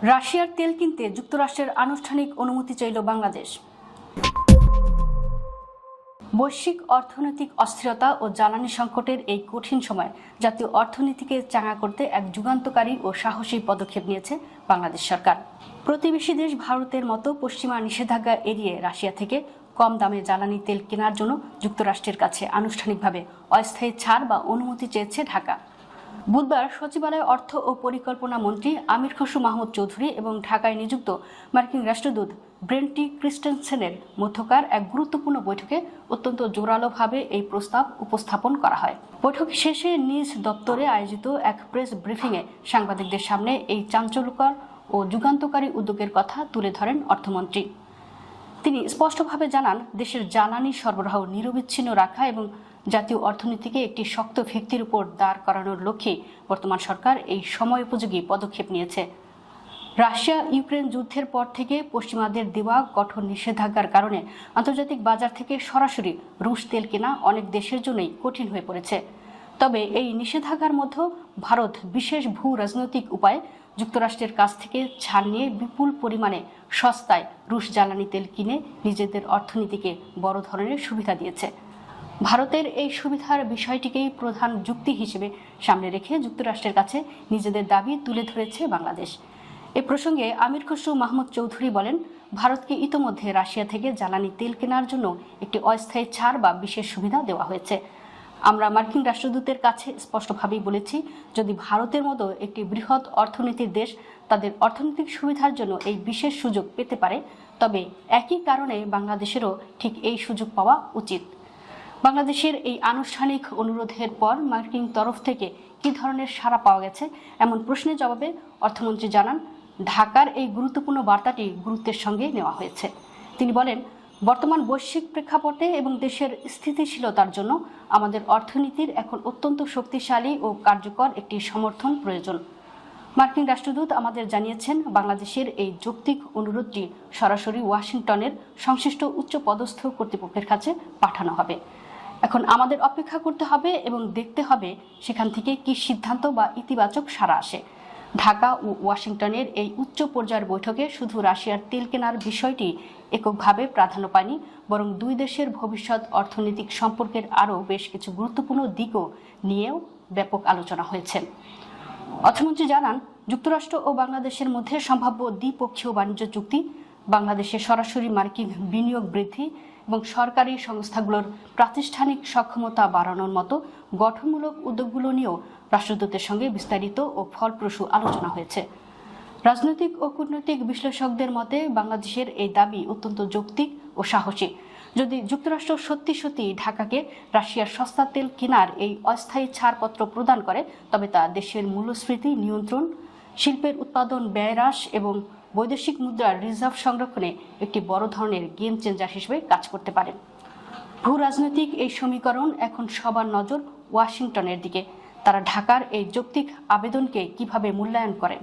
রাশিয়ার তেল কিনতে যুক্তরাষ্ট্রের আনুষ্ঠানিক অনুমতি চাইল বাংলাদেশ। বৈশ্বিক অর্থনৈতিক অস্থিরতা ও জ্বালানি সংকটের এই কঠিন সময় জাতীয় অর্থনীতিকে চাঙা করতে এক যুগান্তকারী ও সাহসী পদক্ষেপ নিয়েছে বাংলাদেশ সরকার। প্রতিবেশী দেশ ভারতের মতো পশ্চিমা নিষেধাজ্ঞা এড়িয়ে রাশিয়া থেকে কম দামে জ্বালানি তেল কেনার জন্য যুক্তরাষ্ট্রের কাছে আনুষ্ঠানিকভাবে অস্থায়ী ছাড় বা অনুমতি চেয়েছে ঢাকা। বুধবার সচিবালয়ে অর্থ ও পরিকল্পনা মন্ত্রী আমির খসরু মাহমুদ চৌধুরী এবং ঢাকায় নিযুক্ত মার্কিন রাষ্ট্রদূত ব্রেন্ট টি ক্রিস্টেনসেনের মধ্যকার এক গুরুত্বপূর্ণ বৈঠকে অত্যন্ত জোরালোভাবে এই প্রস্তাব উপস্থাপন করা হয়। বৈঠক শেষে নিজ দপ্তরে আয়োজিত এক প্রেস ব্রিফিংয়ে সাংবাদিকদের সামনে এই চাঞ্চল্যকর ও যুগান্তকারী উদ্যোগের কথা তুলে ধরেন অর্থমন্ত্রী। তিনি স্পষ্টভাবে জানান, দেশের জ্বালানি সরবরাহ নিরবিচ্ছিন্ন রাখা এবং জাতীয় অর্থনীতিকে একটি শক্ত ভিত্তির উপর দাঁড় করানোর লক্ষ্যে বর্তমান সরকার এই সময়োপযোগী পদক্ষেপ নিয়েছে। রাশিয়া ইউক্রেন যুদ্ধের পর থেকে পশ্চিমাদের দেওয়া কঠোর নিষেধাজ্ঞার কারণে আন্তর্জাতিক বাজার থেকে সরাসরি রুশ তেল কেনা অনেক দেশের জন্যই কঠিন হয়ে পড়েছে। তবে এই নিষেধাজ্ঞার মধ্যে ভারত বিশেষ ভূ রাজনৈতিক উপায়ে যুক্তরাষ্ট্রের কাছ থেকে ছাড় নিয়ে বিপুল পরিমাণে সস্তায় রুশ জ্বালানি তেল কিনে নিজেদের অর্থনীতিকে বড় ধরনের সুবিধা দিয়েছে। ভারতের এই সুবিধার বিষয়টিকেই প্রধান যুক্তি হিসেবে সামনে রেখে যুক্তরাষ্ট্রের কাছে নিজেদের দাবি তুলে ধরেছে বাংলাদেশ। এ প্রসঙ্গে আমির খসরু মাহমুদ চৌধুরী বলেন, ভারতকে ইতোমধ্যে রাশিয়া থেকে জ্বালানি তেল কেনার জন্য একটি অস্থায়ী ছাড় বা বিশেষ সুবিধা দেওয়া হয়েছে। আমরা মার্কিন রাষ্ট্রদূতের কাছে স্পষ্টভাবেই বলেছি, যদি ভারতের মতো একটি বৃহৎ অর্থনীতির দেশ তাদের অর্থনৈতিক সুবিধার জন্য এই বিশেষ সুযোগ পেতে পারে, তবে একই কারণে বাংলাদেশেরও ঠিক এই সুযোগ পাওয়া উচিত। বাংলাদেশের এই আনুষ্ঠানিক অনুরোধের পর মার্কিন তরফ থেকে কী ধরনের সাড়া পাওয়া গেছে এমন প্রশ্নের জবাবে অর্থমন্ত্রী জানান, ঢাকার এই গুরুত্বপূর্ণ বার্তাটি গুরুত্বের সঙ্গে নেওয়া হয়েছে। তিনি বলেন, বর্তমান বৈশ্বিক প্রেক্ষাপটে এবং দেশের স্থিতিশীলতার জন্য আমাদের অর্থনীতির এখন অত্যন্ত শক্তিশালী ও কার্যকর একটি সমর্থন প্রয়োজন। মার্কিন রাষ্ট্রদূত আমাদের জানিয়েছেন, বাংলাদেশের এই যৌক্তিক অনুরোধটি সরাসরি ওয়াশিংটনের সংশ্লিষ্ট উচ্চপদস্থ কর্তৃপক্ষের কাছে পাঠানো হবে। এখন আমাদের অপেক্ষা করতে হবে এবং দেখতে হবে সেখান থেকে কি সিদ্ধান্ত বা ইতিবাচক সাড়া আসে। ঢাকা ও ওয়াশিংটনের এই উচ্চ পর্যায়ের বৈঠকে শুধু রাশিয়ার তেল কেনার বিষয়টি এককভাবে প্রাধান্য পায়নি, বরং দুই দেশের ভবিষ্যৎ অর্থনৈতিক সম্পর্কের আরও বেশ কিছু গুরুত্বপূর্ণ দিকও নিয়েও ব্যাপক আলোচনা হয়েছে। অর্থমন্ত্রী জানান, যুক্তরাষ্ট্র ও বাংলাদেশের মধ্যে সম্ভাব্য দ্বিপক্ষীয় বাণিজ্য চুক্তি, বাংলাদেশে সরাসরি মার্কিন বিনিয়োগ বৃদ্ধি এবং সরকারি সংস্থাগুলোর প্রাতিষ্ঠানিক সক্ষমতা বাড়ানোর মতো গঠনমূলক উদ্যোগগুলো নিয়েও রাষ্ট্রদূতের সঙ্গে বিস্তারিত ও ফলপ্রসূ আলোচনা হয়েছে। রাজনৈতিক ও কূটনৈতিক বিশ্লেষকদের মতে বাংলাদেশের এই দাবি অত্যন্ত যৌক্তিক ও সাহসী। যদি যুক্তরাষ্ট্র সত্যি সত্যি ঢাকাকে রাশিয়ার সস্তা তেল কেনার এই অস্থায়ী ছাড়পত্র প্রদান করে, তবে তা দেশের মূল্যস্ফীতি নিয়ন্ত্রণ, শিল্পের উৎপাদন ব্যয় হ্রাস এবং বৈদেশিক মুদ্রার রিজার্ভ সংরক্ষণে একটি বড় ধরনের গেম চেঞ্জার হিসেবে কাজ করতে পারে। ভূ রাজনৈতিক এই সমীকরণ এখন সবার নজর ওয়াশিংটনের দিকে। তারা ঢাকার এই যৌক্তিক আবেদনকে কিভাবে মূল্যায়ন করে।